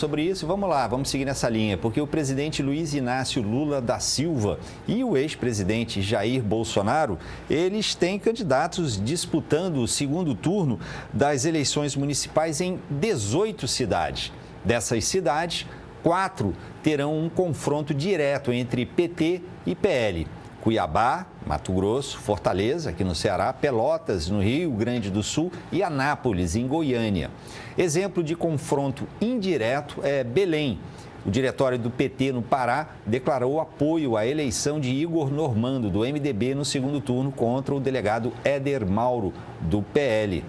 Sobre isso, vamos lá, vamos seguir nessa linha, porque o presidente Luiz Inácio Lula da Silva e o ex-presidente Jair Bolsonaro, eles têm candidatos disputando o segundo turno das eleições municipais em 18 cidades. Dessas cidades, 4 terão um confronto direto entre PT e PL. Cuiabá, Mato Grosso, Fortaleza, aqui no Ceará, Pelotas, no Rio Grande do Sul e Anápolis, em Goiânia. Exemplo de confronto indireto é Belém. O diretório do PT no Pará declarou apoio à eleição de Igor Normando, do MDB, no segundo turno contra o delegado Éder Mauro, do PL.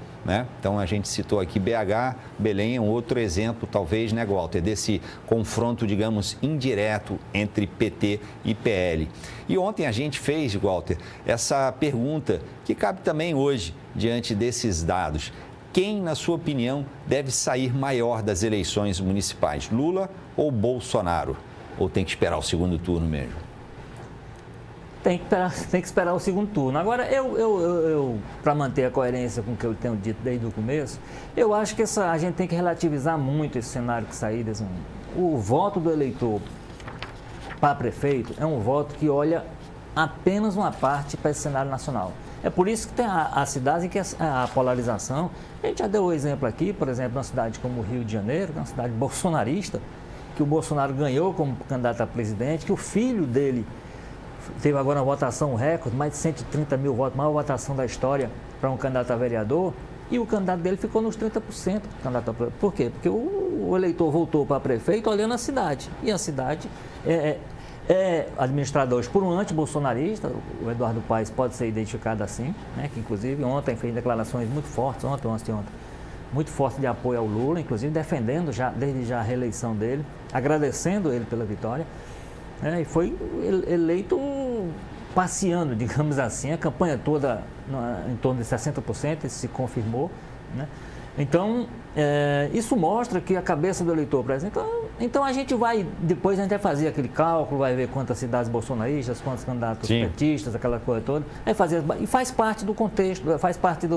Então, a gente citou aqui BH, Belém é um outro exemplo, talvez, né, Walter, desse confronto, digamos, indireto entre PT e PL. E ontem a gente fez, Walter, essa pergunta que cabe também hoje, diante desses dados. Quem, na sua opinião, deve sair maior das eleições municipais, Lula ou Bolsonaro? Ou tem que esperar o segundo turno mesmo? Tem que esperar o segundo turno. Agora, para manter a coerência com o que eu tenho dito desde o começo, eu acho que a gente tem que relativizar muito esse cenário que saiu desse momento. O voto do eleitor para prefeito é um voto que olha apenas uma parte para esse cenário nacional. É por isso que tem as cidades em que a polarização, a gente já deu o exemplo aqui, por exemplo, uma cidade como o Rio de Janeiro, que é uma cidade bolsonarista, que o Bolsonaro ganhou como candidato a presidente, que o filho dele teve agora uma votação recorde, mais de 130 mil votos, maior votação da história para um candidato a vereador, e o candidato dele ficou nos 30%. Por quê? Porque o eleitor voltou para prefeito olhando a cidade, e a cidade é administrada hoje por um anti-bolsonarista, o Eduardo Paes pode ser identificado assim, né, que inclusive ontem fez declarações muito fortes, ontem, muito fortes de apoio ao Lula, inclusive defendendo desde já a reeleição dele, agradecendo ele pela vitória. E foi eleito passeando, digamos assim, a campanha toda em torno de 60%, isso se confirmou, né? Então, isso mostra que a cabeça do eleitor, por exemplo, então depois a gente vai fazer aquele cálculo, vai ver quantas cidades bolsonaristas, quantos candidatos petistas, aquela coisa toda, e faz parte do contexto, faz parte da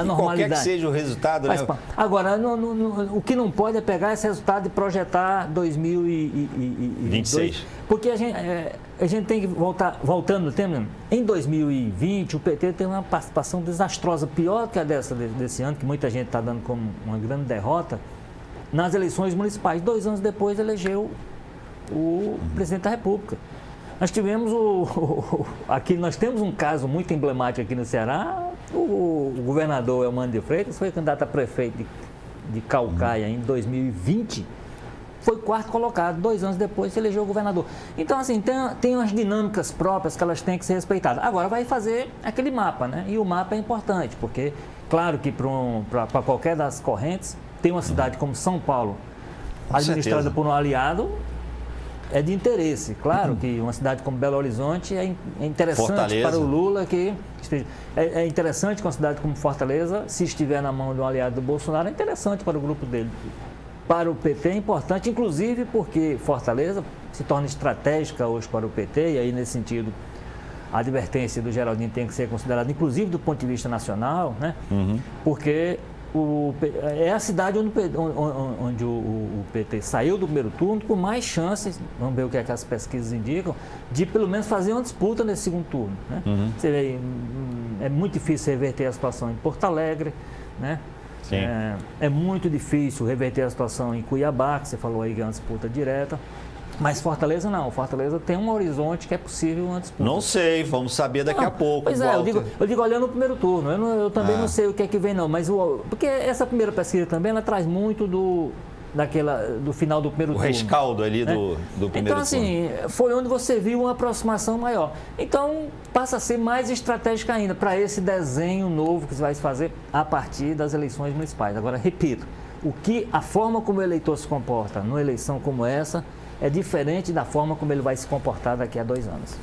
normalidade. Qualquer que seja o resultado, né? Agora, o que não pode é pegar esse resultado e projetar 2026. Porque a gente tem que voltando no tema, em 2020 o PT teve uma participação desastrosa, pior que a desse ano, que muita gente está dando como uma grande derrota, nas eleições municipais. 2 anos depois elegeu o presidente da República. Nós tivemos aqui nós temos um caso muito emblemático aqui no Ceará. O governador Elmano de Freitas foi candidato a prefeito de Caucaia em 2020, foi 4º colocado, 2 anos depois se elegeu o governador. Então, assim, tem umas dinâmicas próprias que elas têm que ser respeitadas. Agora vai fazer aquele mapa, né? E o mapa é importante, porque, claro que para qualquer das correntes, tem uma cidade como São Paulo, administrada por um aliado, é de interesse. Claro que uma cidade como Belo Horizonte é interessante Fortaleza. Para o Lula que esteja. É interessante que uma cidade como Fortaleza, se estiver na mão de um aliado do Bolsonaro, é interessante para o grupo dele. Para o PT é importante, inclusive porque Fortaleza se torna estratégica hoje para o PT, e aí nesse sentido a advertência do Geraldinho tem que ser considerada, inclusive do ponto de vista nacional, né? Porque é a cidade onde o PT saiu do primeiro turno com mais chances, vamos ver o que é que as pesquisas indicam, de pelo menos fazer uma disputa nesse segundo turno, né? Você vê, é muito difícil reverter a situação em Porto Alegre, né? É muito difícil reverter a situação em Cuiabá, que você falou aí que é uma disputa direta. Mas Fortaleza não. Fortaleza tem um horizonte que é possível uma disputa. Não sei, vamos saber daqui a pouco. Pois é, eu digo olhando o primeiro turno. Eu também não sei o que é que vem, não. Mas porque essa primeira pesquisa também, ela traz muito do final do primeiro turno. O rescaldo ali do primeiro turno. Então, assim, foi onde você viu uma aproximação maior. Então, passa a ser mais estratégica ainda para esse desenho novo que você vai fazer a partir das eleições municipais. Agora, repito, a forma como o eleitor se comporta numa eleição como essa é diferente da forma como ele vai se comportar daqui a 2 anos.